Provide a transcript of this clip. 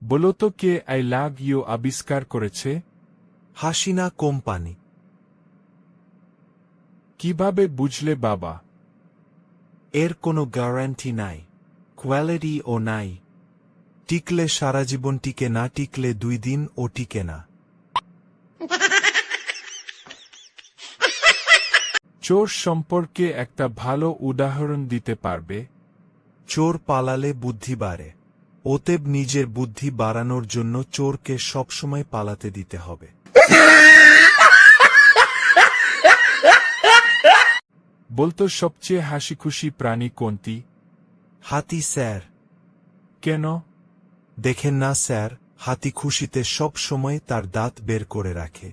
বলো তো কে I love you আবিষ্কার করেছে? হাসিনা কোম্পানি। কিভাবে বুঝলে বাবা? এর কোনো গ্যারান্টি নাই, কোয়ালিটিও নাই। টিকলে সারা জীবন টিকে, না টিকলে 2 দিন ও টিকে না। চোর সম্পর্কে একটা ভালো উদাহরণ দিতে পারবে? চোর পালালে বুদ্ধি বাড়ে, অতএব নিজের বুদ্ধি বাড়ানোর জন্য চোরকে সবসময় পালাতে দিতে হবে। বলতো সবচেয়ে হাসিখুশি প্রাণী কোনটি? হাতি স্যার। কেন? দেখেন না স্যার, হাতি খুশিতে সব সময় তার দাঁত বের করে রাখে।